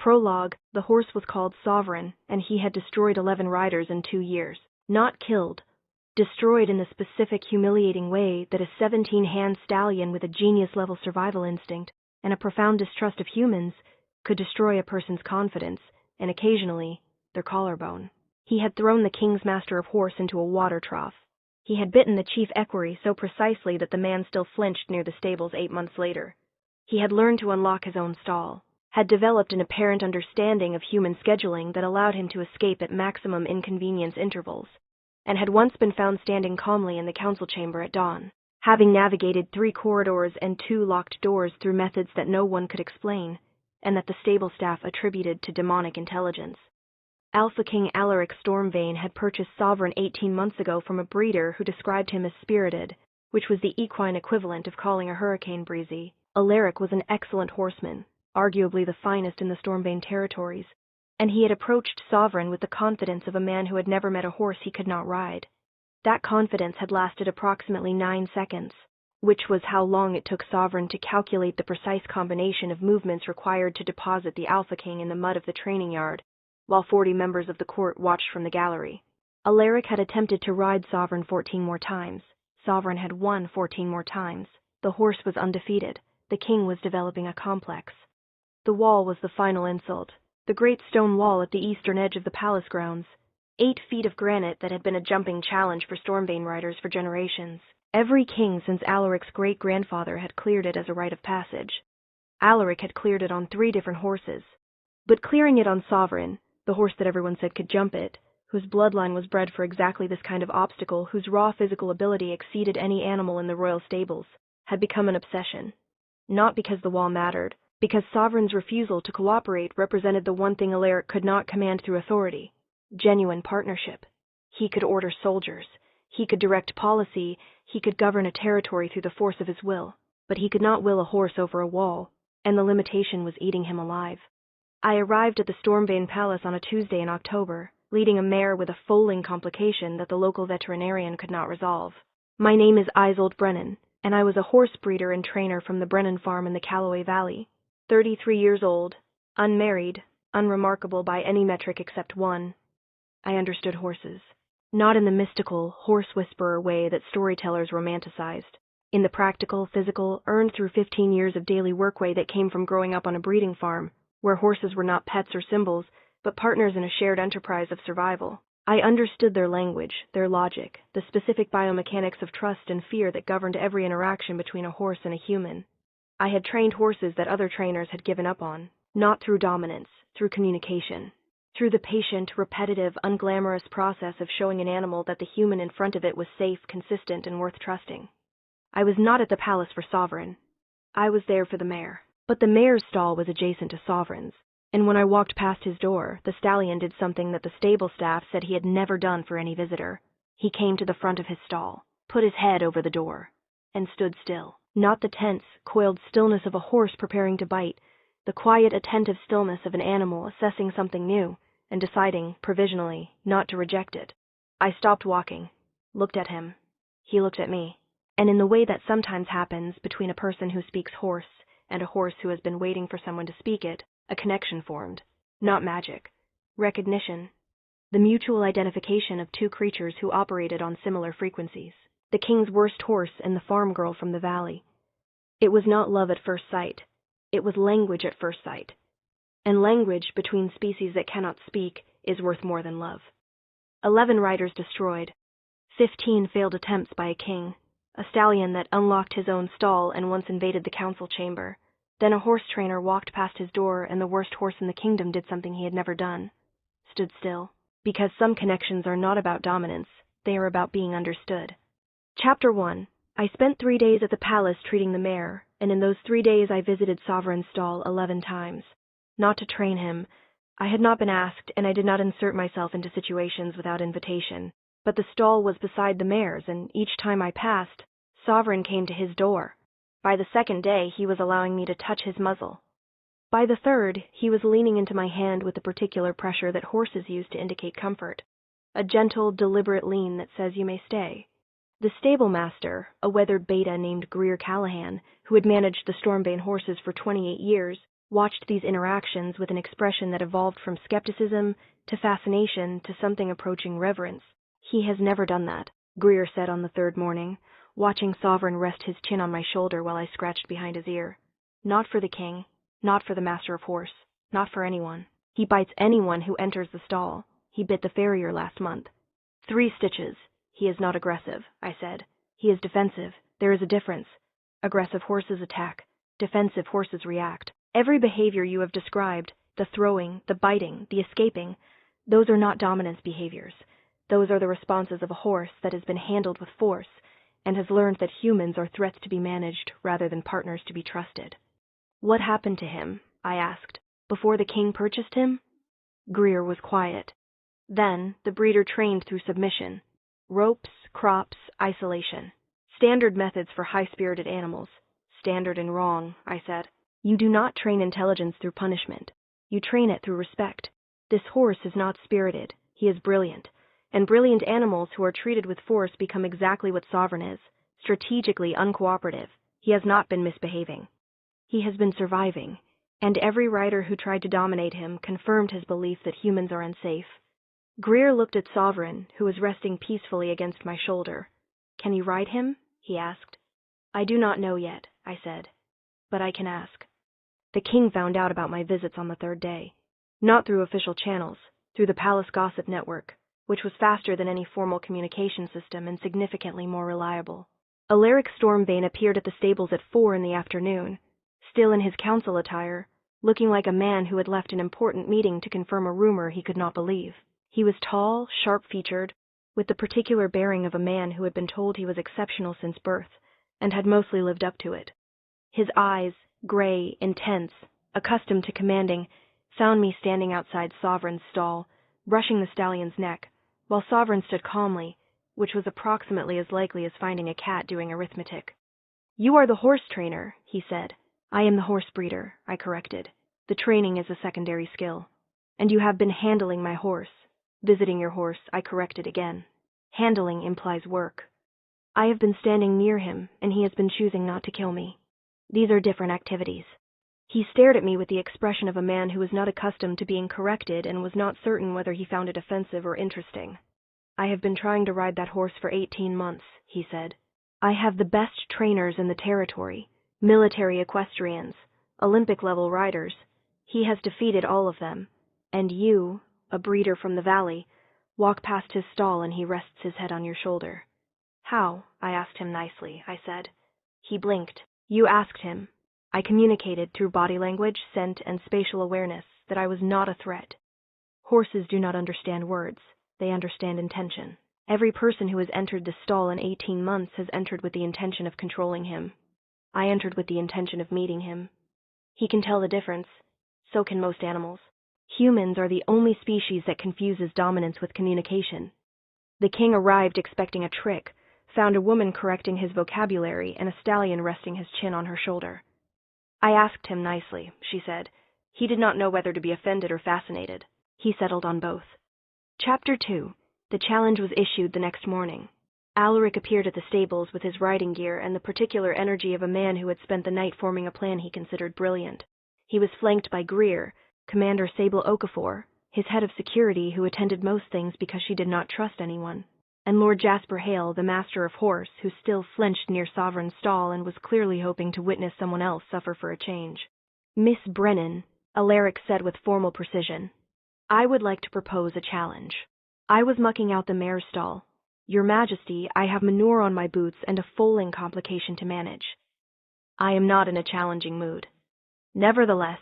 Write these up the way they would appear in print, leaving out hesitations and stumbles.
Prologue: the horse was called Sovereign, and he had destroyed 11 riders in 2 years. Not killed. Destroyed in the specific, humiliating way that a 17-hand stallion with a genius-level survival instinct and a profound distrust of humans could destroy a person's confidence, and occasionally, their collarbone. He had thrown the king's master of horse into a water trough. He had bitten the chief equerry so precisely that the man still flinched near the stables 8 months later. He had learned to unlock his own stall, had developed an apparent understanding of human scheduling that allowed him to escape at maximum inconvenience intervals, and had once been found standing calmly in the council chamber at dawn, having navigated 3 corridors and 2 locked doors through methods that no one could explain, and that the stable staff attributed to demonic intelligence. Alpha King Alaric Stormvane had purchased Sovereign 18 months ago from a breeder who described him as spirited, which was the equine equivalent of calling a hurricane breezy. Alaric was an excellent horseman, arguably the finest in the Stormvane territories, and he had approached Sovereign with the confidence of a man who had never met a horse he could not ride. That confidence had lasted approximately 9 seconds, which was how long it took Sovereign to calculate the precise combination of movements required to deposit the Alpha King in the mud of the training yard, while 40 members of the court watched from the gallery. Alaric had attempted to ride Sovereign 14 more times. Sovereign had won 14 more times. The horse was undefeated. The king was developing a complex. The wall was the final insult. The great stone wall at the eastern edge of the palace grounds. 8 feet of granite that had been a jumping challenge for Stormvane riders for generations. Every king since Alaric's great-grandfather had cleared it as a rite of passage. Alaric had cleared it on 3 different horses. But clearing it on Sovereign, the horse that everyone said could jump it, whose bloodline was bred for exactly this kind of obstacle, whose raw physical ability exceeded any animal in the royal stables, had become an obsession. Not because the wall mattered, because Sovereign's refusal to cooperate represented the one thing Alaric could not command through authority: genuine partnership. He could order soldiers, he could direct policy, he could govern a territory through the force of his will, but he could not will a horse over a wall, and the limitation was eating him alive. I arrived at the Stormvane Palace on a Tuesday in October, leading a mare with a foaling complication that the local veterinarian could not resolve. My name is Isolde Brennan, and I was a horse breeder and trainer from the Brennan farm in the Callaway Valley. 33 years old, unmarried, unremarkable by any metric except one. I understood horses. Not in the mystical, horse whisperer way that storytellers romanticized. In the practical, physical, earned through 15 years of daily work way that came from growing up on a breeding farm, where horses were not pets or symbols, but partners in a shared enterprise of survival. I understood their language, their logic, the specific biomechanics of trust and fear that governed every interaction between a horse and a human. I had trained horses that other trainers had given up on, not through dominance, through communication, through the patient, repetitive, unglamorous process of showing an animal that the human in front of it was safe, consistent, and worth trusting. I was not at the palace for Sovereign. I was there for the mare. But the mare's stall was adjacent to Sovereign's, and when I walked past his door, the stallion did something that the stable staff said he had never done for any visitor. He came to the front of his stall, put his head over the door, and stood still. Not the tense, coiled stillness of a horse preparing to bite, the quiet, attentive stillness of an animal assessing something new, and deciding, provisionally, not to reject it. I stopped walking, looked at him. He looked at me. And in the way that sometimes happens between a person who speaks horse and a horse who has been waiting for someone to speak it, a connection formed. Not magic. Recognition. The mutual identification of 2 creatures who operated on similar frequencies. The king's worst horse and the farm girl from the valley. It was not love at first sight. It was language at first sight. And language between species that cannot speak is worth more than love. 11 riders destroyed. 15 failed attempts by a king. A stallion that unlocked his own stall and once invaded the council chamber. Then a horse trainer walked past his door and the worst horse in the kingdom did something he had never done. Stood still. Because some connections are not about dominance, they are about being understood. Chapter 1. I spent 3 days at the palace treating the mare, and in those 3 days I visited Sovereign's stall 11 times. Not to train him. I had not been asked, and I did not insert myself into situations without invitation. But the stall was beside the mare's, and each time I passed, Sovereign came to his door. By the 2nd day, he was allowing me to touch his muzzle. By the 3rd, he was leaning into my hand with the particular pressure that horses use to indicate comfort. A gentle, deliberate lean that says you may stay. The stable master, a weathered beta named Greer Callahan, who had managed the Stormvane horses for 28 years, watched these interactions with an expression that evolved from skepticism to fascination to something approaching reverence. He has never done that, Greer said on the third morning, watching Sovereign rest his chin on my shoulder while I scratched behind his ear. Not for the king, not for the master of horse, not for anyone. He bites anyone who enters the stall. He bit the farrier last month. 3 stitches. He is not aggressive, I said. He is defensive. There is a difference. Aggressive horses attack. Defensive horses react. Every behavior you have described, the throwing, the biting, the escaping, those are not dominance behaviors. Those are the responses of a horse that has been handled with force and has learned that humans are threats to be managed rather than partners to be trusted. What happened to him? I asked. Before the king purchased him? Greer was quiet. Then, the breeder trained through submission. Ropes, crops, isolation. Standard methods for high-spirited animals. Standard and wrong, I said. You do not train intelligence through punishment. You train it through respect. This horse is not spirited. He is brilliant. And brilliant animals who are treated with force become exactly what Sovereign is, strategically uncooperative. He has not been misbehaving. He has been surviving, and every rider who tried to dominate him confirmed his belief that humans are unsafe. Greer looked at Sovereign, who was resting peacefully against my shoulder. Can you ride him? He asked. I do not know yet, I said, but I can ask. The king found out about my visits on the third day. Not through official channels, through the palace gossip network, which was faster than any formal communication system and significantly more reliable. Alaric Stormbane appeared at the stables at 4 in the afternoon, still in his council attire, looking like a man who had left an important meeting to confirm a rumor he could not believe. He was tall, sharp-featured, with the particular bearing of a man who had been told he was exceptional since birth, and had mostly lived up to it. His eyes, gray, intense, accustomed to commanding, found me standing outside Sovereign's stall, brushing the stallion's neck, while Sovereign stood calmly, which was approximately as likely as finding a cat doing arithmetic. You are the horse trainer, he said. I am the horse breeder, I corrected. The training is a secondary skill. And you have been handling my horse. Visiting your horse, I corrected again. Handling implies work. I have been standing near him, and he has been choosing not to kill me. These are different activities. He stared at me with the expression of a man who was not accustomed to being corrected and was not certain whether he found it offensive or interesting. I have been trying to ride that horse for 18 months, he said. I have the best trainers in the territory, military equestrians, Olympic-level riders. He has defeated all of them. And you, a breeder from the valley, walk past his stall and he rests his head on your shoulder. How? I asked him nicely, I said. He blinked. You asked him. I communicated through body language, scent, and spatial awareness that I was not a threat. Horses do not understand words. They understand intention. Every person who has entered this stall in 18 months has entered with the intention of controlling him. I entered with the intention of meeting him. He can tell the difference. So can most animals. Humans are the only species that confuses dominance with communication. The king arrived expecting a trick, found a woman correcting his vocabulary and a stallion resting his chin on her shoulder. I asked him nicely, she said. He did not know whether to be offended or fascinated. He settled on both. Chapter 2. The challenge was issued the next morning. Alaric appeared at the stables with his riding gear and the particular energy of a man who had spent the night forming a plan he considered brilliant. He was flanked by Greer, Commander Sable Okafor, his head of security who attended most things because she did not trust anyone, and Lord Jasper Hale, the master of horse, who still flinched near Sovereign's stall and was clearly hoping to witness someone else suffer for a change. Miss Brennan, Alaric said with formal precision, I would like to propose a challenge. I was mucking out the mare's stall. Your Majesty, I have manure on my boots and a foaling complication to manage. I am not in a challenging mood. Nevertheless,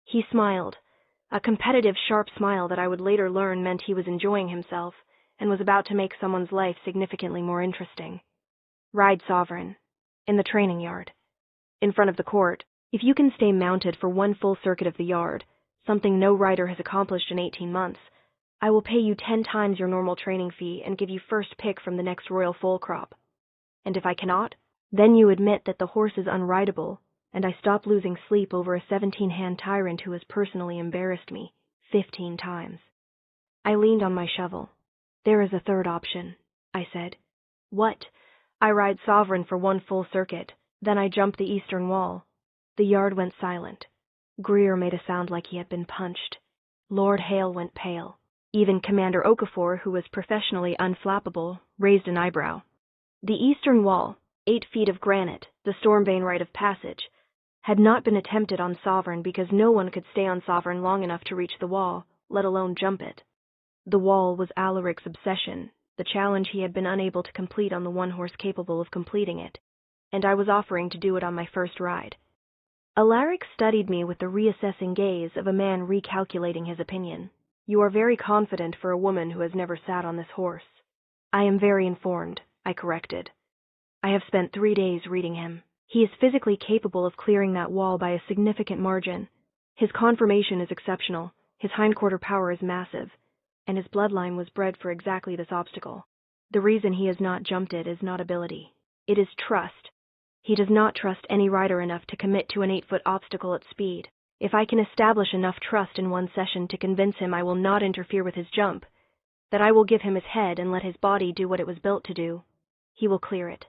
he smiled, a competitive, sharp smile that I would later learn meant he was enjoying himself and was about to make someone's life significantly more interesting. Ride Sovereign. In the training yard. In front of the court. If you can stay mounted for one full circuit of the yard, something no rider has accomplished in 18 months, I will pay you 10 times your normal training fee and give you first pick from the next royal foal crop. And if I cannot, then you admit that the horse is unrideable, and I stop losing sleep over a 17-hand tyrant who has personally embarrassed me 15 times. I leaned on my shovel. There is a third option, I said. What? I ride Sovereign for one full circuit, then I jump the eastern wall. The yard went silent. Greer made a sound like he had been punched. Lord Hale went pale. Even Commander Okafor, who was professionally unflappable, raised an eyebrow. The eastern wall, 8 feet of granite, the Stormbane rite of passage, had not been attempted on Sovereign because no one could stay on Sovereign long enough to reach the wall, let alone jump it. The wall was Alaric's obsession, the challenge he had been unable to complete on the one horse capable of completing it, and I was offering to do it on my first ride. Alaric studied me with the reassessing gaze of a man recalculating his opinion. You are very confident for a woman who has never sat on this horse. I am very informed, I corrected. I have spent 3 days reading him. He is physically capable of clearing that wall by a significant margin. His conformation is exceptional, his hindquarter power is massive, and his bloodline was bred for exactly this obstacle. The reason he has not jumped it is not ability. It is trust. He does not trust any rider enough to commit to an 8-foot obstacle at speed. If I can establish enough trust in one session to convince him I will not interfere with his jump, that I will give him his head and let his body do what it was built to do, he will clear it.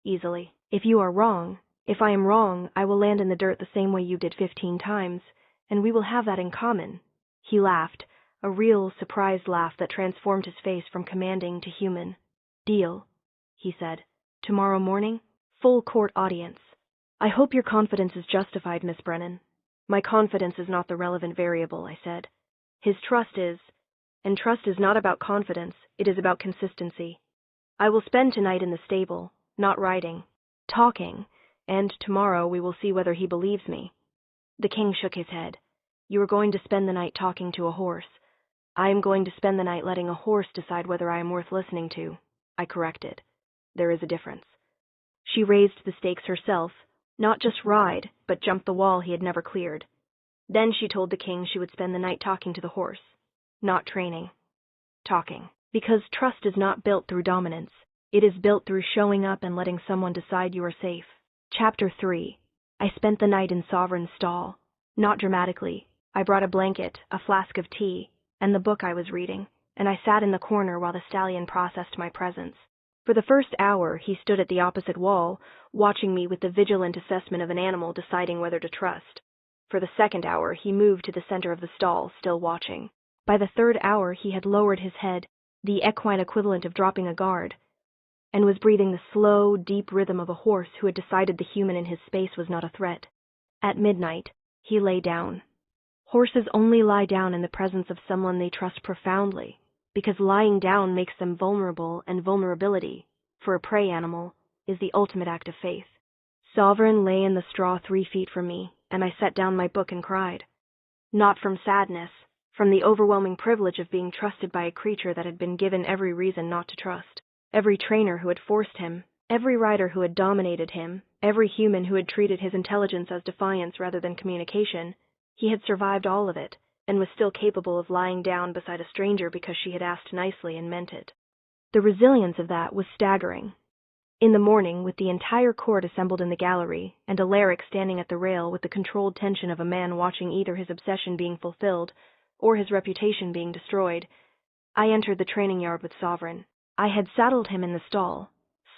Easily. If you are wrong, if I am wrong, I will land in the dirt the same way you did 15 times, and we will have that in common. He laughed, a real, surprised laugh that transformed his face from commanding to human. Deal, he said. Tomorrow morning? Full court audience. I hope your confidence is justified, Miss Brennan. My confidence is not the relevant variable, I said. His trust is, and trust is not about confidence, it is about consistency. I will spend tonight in the stable, not riding, talking, and tomorrow we will see whether he believes me. The king shook his head. You are going to spend the night talking to a horse. I am going to spend the night letting a horse decide whether I am worth listening to, I corrected. There is a difference. She raised the stakes herself, not just ride, but jump the wall he had never cleared. Then she told the king she would spend the night talking to the horse, not training. Talking. Because trust is not built through dominance. It is built through showing up and letting someone decide you are safe. Chapter 3. I spent the night in Sovereign's stall. Not dramatically. I brought a blanket, a flask of tea, and the book I was reading, and I sat in the corner while the stallion processed my presence. For the first hour, he stood at the opposite wall, watching me with the vigilant assessment of an animal deciding whether to trust. For the second hour, he moved to the center of the stall, still watching. By the third hour, he had lowered his head, the equine equivalent of dropping a guard, and was breathing the slow, deep rhythm of a horse who had decided the human in his space was not a threat. At midnight, he lay down. Horses only lie down in the presence of someone they trust profoundly, because lying down makes them vulnerable, and vulnerability, for a prey animal, is the ultimate act of faith. Sovereign lay in the straw 3 feet from me, and I set down my book and cried. Not from sadness, from the overwhelming privilege of being trusted by a creature that had been given every reason not to trust. Every trainer who had forced him, every rider who had dominated him, every human who had treated his intelligence as defiance rather than communication, he had survived all of it, and was still capable of lying down beside a stranger because she had asked nicely and meant it. The resilience of that was staggering. In the morning, with the entire court assembled in the gallery, and Alaric standing at the rail with the controlled tension of a man watching either his obsession being fulfilled or his reputation being destroyed, I entered the training yard with Sovereign. I had saddled him in the stall,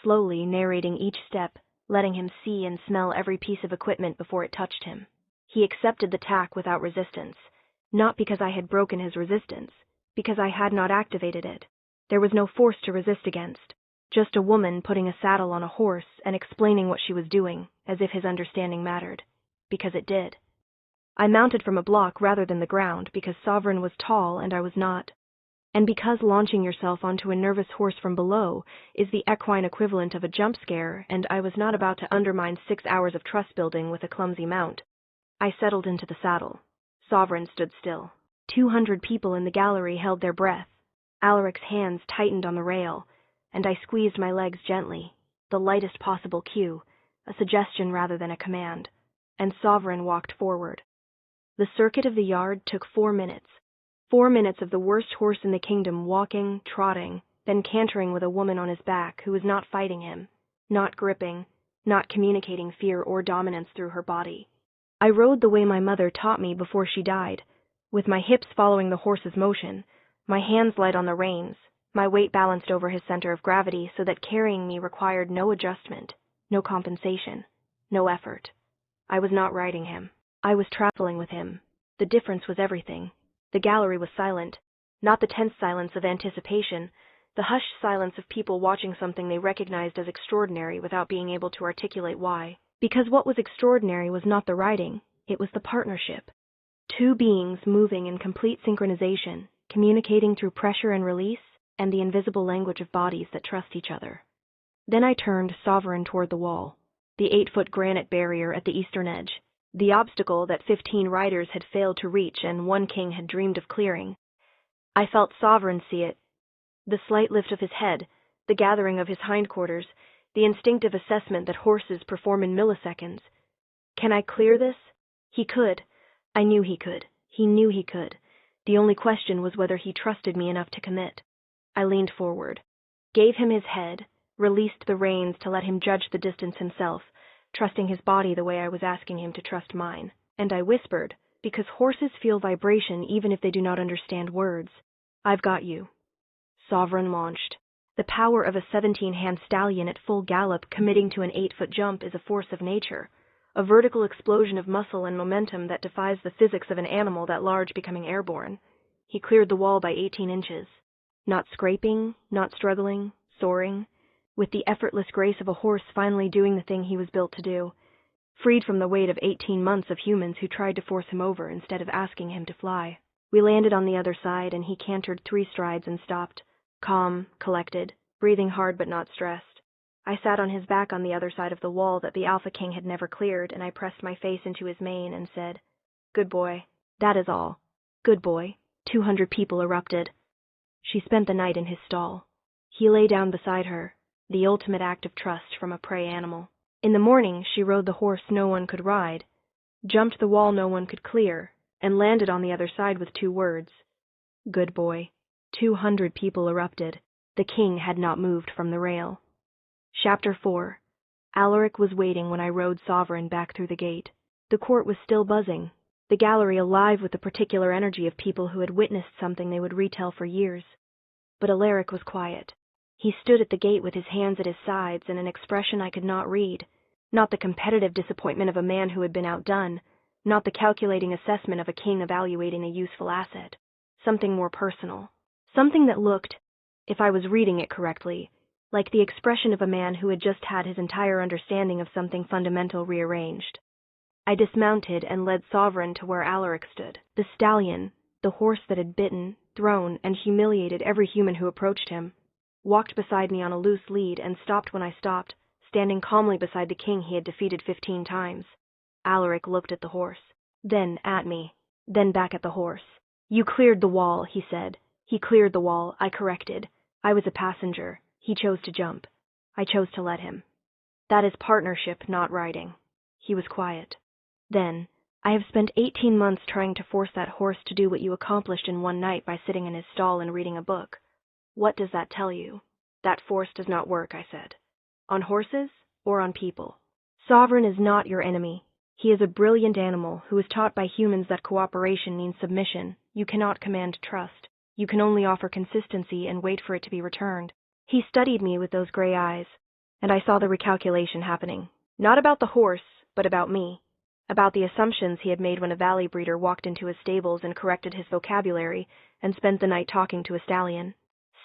slowly narrating each step, letting him see and smell every piece of equipment before it touched him. He accepted the tack without resistance, not because I had broken his resistance, because I had not activated it. There was no force to resist against, just a woman putting a saddle on a horse and explaining what she was doing, as if his understanding mattered, because it did. I mounted from a block rather than the ground because Sovereign was tall and I was not, and because launching yourself onto a nervous horse from below is the equine equivalent of a jump scare, and I was not about to undermine 6 hours of trust building with a clumsy mount. I settled into the saddle. Sovereign stood still. 200 people in the gallery held their breath. Alaric's hands tightened on the rail, and I squeezed my legs gently, the lightest possible cue, a suggestion rather than a command, and Sovereign walked forward. The circuit of the yard took 4 minutes. 4 minutes of the worst horse in the kingdom walking, trotting, then cantering with a woman on his back who was not fighting him, not gripping, not communicating fear or dominance through her body. I rode the way my mother taught me before she died, with my hips following the horse's motion, my hands light on the reins, my weight balanced over his center of gravity so that carrying me required no adjustment, no compensation, no effort. I was not riding him. I was traveling with him. The difference was everything. The gallery was silent, not the tense silence of anticipation, the hushed silence of people watching something they recognized as extraordinary without being able to articulate why. Because what was extraordinary was not the writing, it was the partnership. Two beings moving in complete synchronization, communicating through pressure and release, and the invisible language of bodies that trust each other. Then I turned, sovereign, toward the wall, the 8-foot granite barrier at the eastern edge, the obstacle that 15 riders had failed to reach and one king had dreamed of clearing. I felt Sovereign see it. The slight lift of his head, the gathering of his hindquarters, the instinctive assessment that horses perform in milliseconds. Can I clear this? He could. I knew he could. He knew he could. The only question was whether he trusted me enough to commit. I leaned forward, gave him his head, released the reins to let him judge the distance himself, trusting his body the way I was asking him to trust mine. And I whispered, because horses feel vibration even if they do not understand words, "I've got you." Sovereign launched. The power of a 17-hand stallion at full gallop committing to an 8-foot jump is a force of nature, a vertical explosion of muscle and momentum that defies the physics of an animal that large becoming airborne. He cleared the wall by 18 inches. Not scraping, not struggling, soaring, with the effortless grace of a horse finally doing the thing he was built to do, freed from the weight of 18 months of humans who tried to force him over instead of asking him to fly. We landed on the other side and he cantered 3 strides and stopped, calm, collected, breathing hard but not stressed. I sat on his back on the other side of the wall that the Alpha King had never cleared, and I pressed my face into his mane and said, "Good boy. That is all. Good boy." 200 people erupted. She spent the night in his stall. He lay down beside her, the ultimate act of trust from a prey animal. In the morning, she rode the horse no one could ride, jumped the wall no one could clear, and landed on the other side with 2 words. Good boy. 200 people erupted. The king had not moved from the rail. Chapter 4. Alaric was waiting when I rode Sovereign back through the gate. The court was still buzzing, the gallery alive with the particular energy of people who had witnessed something they would retell for years. But Alaric was quiet. He stood at the gate with his hands at his sides and an expression I could not read, not the competitive disappointment of a man who had been outdone, not the calculating assessment of a king evaluating a useful asset. Something more personal. Something that looked, if I was reading it correctly, like the expression of a man who had just had his entire understanding of something fundamental rearranged. I dismounted and led Sovereign to where Alaric stood. The stallion, the horse that had bitten, thrown, and humiliated every human who approached him, walked beside me on a loose lead and stopped when I stopped, standing calmly beside the king he had defeated 15 times. Alaric looked at the horse, then at me, then back at the horse. "You cleared the wall," he said. "He cleared the wall," I corrected. "I was a passenger. He chose to jump. I chose to let him. That is partnership, not riding." He was quiet. Then, "I have spent 18 months trying to force that horse to do what you accomplished in one night by sitting in his stall and reading a book. What does that tell you?" "That force does not work," I said. "On horses or on people? Sovereign is not your enemy. He is a brilliant animal who is taught by humans that cooperation means submission. You cannot command trust. You can only offer consistency and wait for it to be returned." He studied me with those gray eyes, and I saw the recalculation happening. Not about the horse, but about me. About the assumptions he had made when a valley breeder walked into his stables and corrected his vocabulary and spent the night talking to a stallion.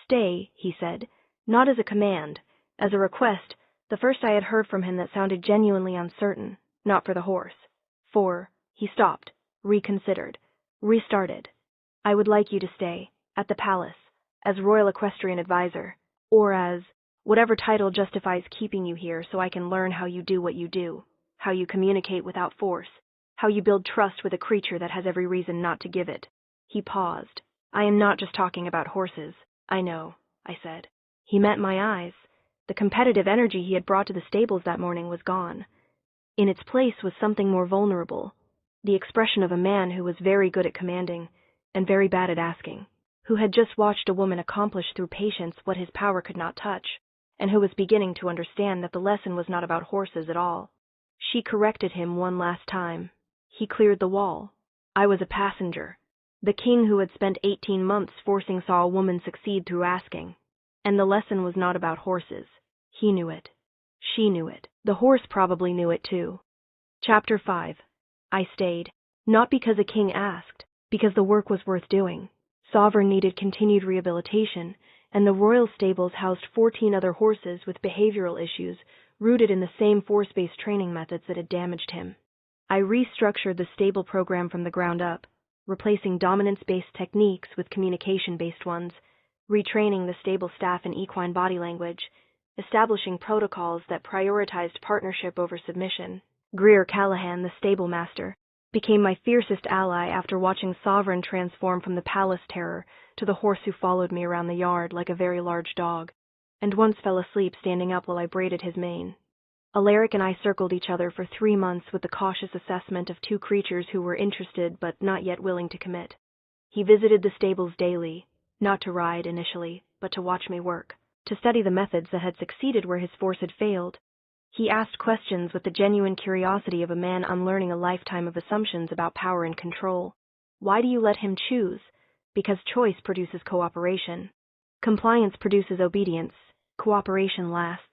"Stay," he said, not as a command, as a request, the first I had heard from him that sounded genuinely uncertain, not for the horse. He stopped, reconsidered, restarted. "I would like you to stay, at the palace, as Royal Equestrian Advisor, or as whatever title justifies keeping you here so I can learn how you do what you do, how you communicate without force, how you build trust with a creature that has every reason not to give it." He paused. "I am not just talking about horses." "I know," I said. He met my eyes. The competitive energy he had brought to the stables that morning was gone. In its place was something more vulnerable, the expression of a man who was very good at commanding and very bad at asking, who had just watched a woman accomplish through patience what his power could not touch, and who was beginning to understand that the lesson was not about horses at all. She corrected him one last time. He cleared the wall. I was a passenger. The king who had spent 18 months forcing saw a woman succeed through asking. And the lesson was not about horses. He knew it. She knew it. The horse probably knew it too. Chapter 5. I stayed. Not because a king asked, because the work was worth doing. Sovereign needed continued rehabilitation, and the royal stables housed 14 other horses with behavioral issues rooted in the same force-based training methods that had damaged him. I restructured the stable program from the ground up, replacing dominance-based techniques with communication-based ones, retraining the stable staff in equine body language, establishing protocols that prioritized partnership over submission. Greer Callahan, the stable master, became my fiercest ally after watching Sovereign transform from the palace terror to the horse who followed me around the yard like a very large dog, and once fell asleep standing up while I braided his mane. Alaric and I circled each other for 3 months with the cautious assessment of two creatures who were interested but not yet willing to commit. He visited the stables daily, not to ride initially, but to watch me work, to study the methods that had succeeded where his force had failed. He asked questions with the genuine curiosity of a man unlearning a lifetime of assumptions about power and control. Why do you let him choose? Because choice produces cooperation. Compliance produces obedience. Cooperation lasts.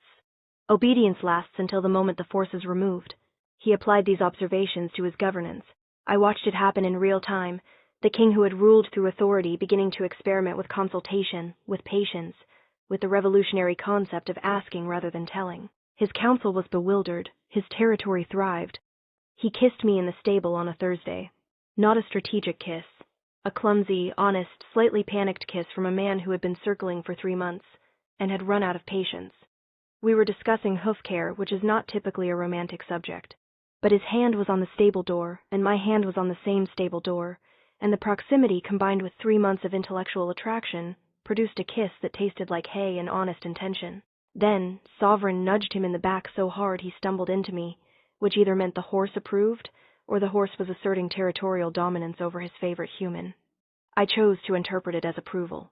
Obedience lasts until the moment the force is removed. He applied these observations to his governance. I watched it happen in real time, the king who had ruled through authority beginning to experiment with consultation, with patience, with the revolutionary concept of asking rather than telling. His council was bewildered, his territory thrived. He kissed me in the stable on a Thursday. Not a strategic kiss. A clumsy, honest, slightly panicked kiss from a man who had been circling for 3 months, and had run out of patience. We were discussing hoof care, which is not typically a romantic subject. But his hand was on the stable door, and my hand was on the same stable door, and the proximity combined with 3 months of intellectual attraction produced a kiss that tasted like hay and honest intention. Then, Sovereign nudged him in the back so hard he stumbled into me, which either meant the horse approved, or the horse was asserting territorial dominance over his favorite human. I chose to interpret it as approval.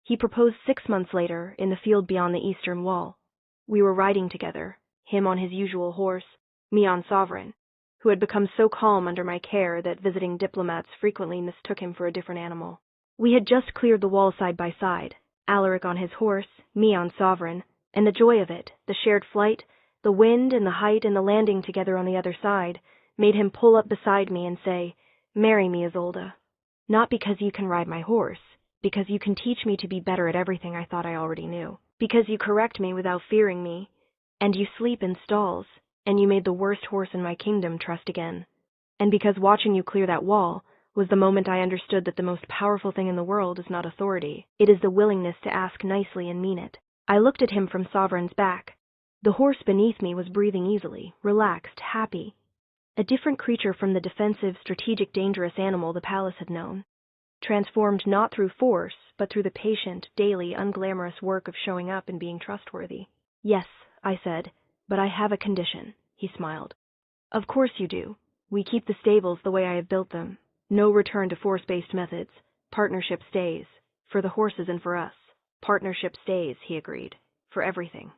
He proposed 6 months later, in the field beyond the eastern wall. We were riding together, him on his usual horse, me on Sovereign, who had become so calm under my care that visiting diplomats frequently mistook him for a different animal. We had just cleared the wall side by side, Alaric on his horse, me on Sovereign, and the joy of it, the shared flight, the wind and the height and the landing together on the other side, made him pull up beside me and say, "Marry me, Isolde. Not because you can ride my horse, because you can teach me to be better at everything I thought I already knew. Because you correct me without fearing me, and you sleep in stalls, and you made the worst horse in my kingdom trust again. And because watching you clear that wall was the moment I understood that the most powerful thing in the world is not authority. It is the willingness to ask nicely and mean it." I looked at him from Sovereign's back. The horse beneath me was breathing easily, relaxed, happy. A different creature from the defensive, strategic, dangerous animal the palace had known. Transformed not through force, but through the patient, daily, unglamorous work of showing up and being trustworthy. "Yes," I said, "but I have a condition." He smiled. "Of course you do. We keep the stables the way I have built them. No return to force-based methods. Partnership stays. For the horses and for us. Partnership stays," he agreed. "For everything."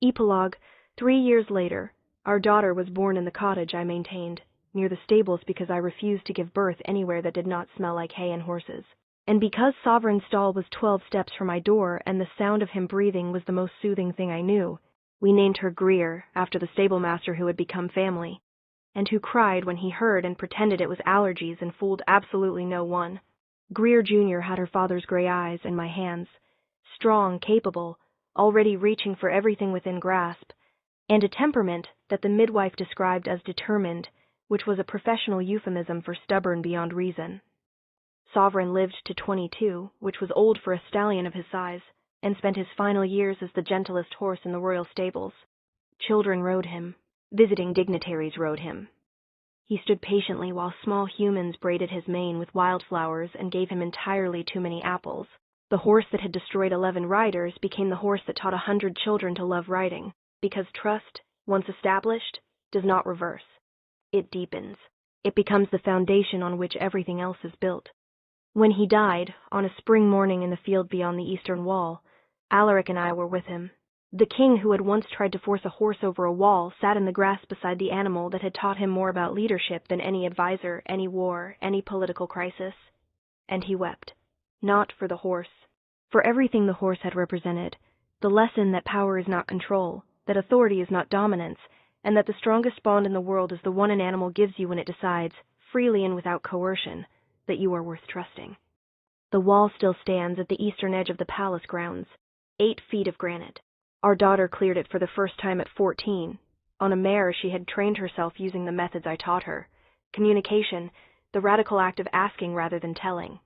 Epilogue. 3 years later, our daughter was born in the cottage I maintained, near the stables because I refused to give birth anywhere that did not smell like hay and horses. And because Sovereign's stall was 12 steps from my door and the sound of him breathing was the most soothing thing I knew, we named her Greer, after the stable master who had become family, and who cried when he heard and pretended it was allergies and fooled absolutely no one. Greer Jr. had her father's gray eyes and my hands, strong, capable, already reaching for everything within grasp, and a temperament that the midwife described as determined, which was a professional euphemism for stubborn beyond reason. Sovereign lived to 22, which was old for a stallion of his size, and spent his final years as the gentlest horse in the royal stables. Children rode him. Visiting dignitaries rode him. He stood patiently while small humans braided his mane with wildflowers and gave him entirely too many apples. The horse that had destroyed 11 riders became the horse that taught 100 children to love riding, because trust, once established, does not reverse. It deepens. It becomes the foundation on which everything else is built. When he died, on a spring morning in the field beyond the eastern wall, Alaric and I were with him. The king who had once tried to force a horse over a wall sat in the grass beside the animal that had taught him more about leadership than any advisor, any war, any political crisis. And he wept. Not for the horse. For everything the horse had represented, the lesson that power is not control, that authority is not dominance, and that the strongest bond in the world is the one an animal gives you when it decides, freely and without coercion, that you are worth trusting. The wall still stands at the eastern edge of the palace grounds, 8 feet of granite. Our daughter cleared it for the first time at 14. On a mare, she had trained herself using the methods I taught her. Communication, the radical act of asking rather than telling.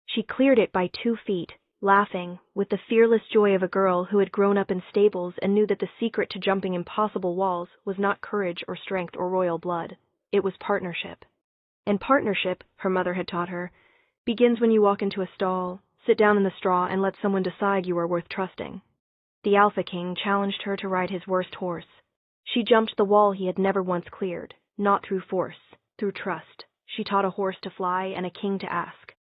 She cleared it by 2 feet, laughing, with the fearless joy of a girl who had grown up in stables and knew that the secret to jumping impossible walls was not courage or strength or royal blood. It was partnership. And partnership, her mother had taught her, begins when you walk into a stall, sit down in the straw, and let someone decide you are worth trusting. The Alpha King challenged her to ride his worst horse. She jumped the wall he had never once cleared, not through force, through trust. She taught a horse to fly and a king to ask.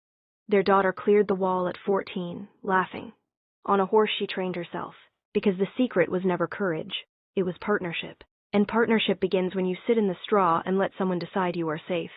Their daughter cleared the wall at 14, laughing. On a horse she trained herself, because the secret was never courage, it was partnership. And partnership begins when you sit in the straw and let someone decide you are safe.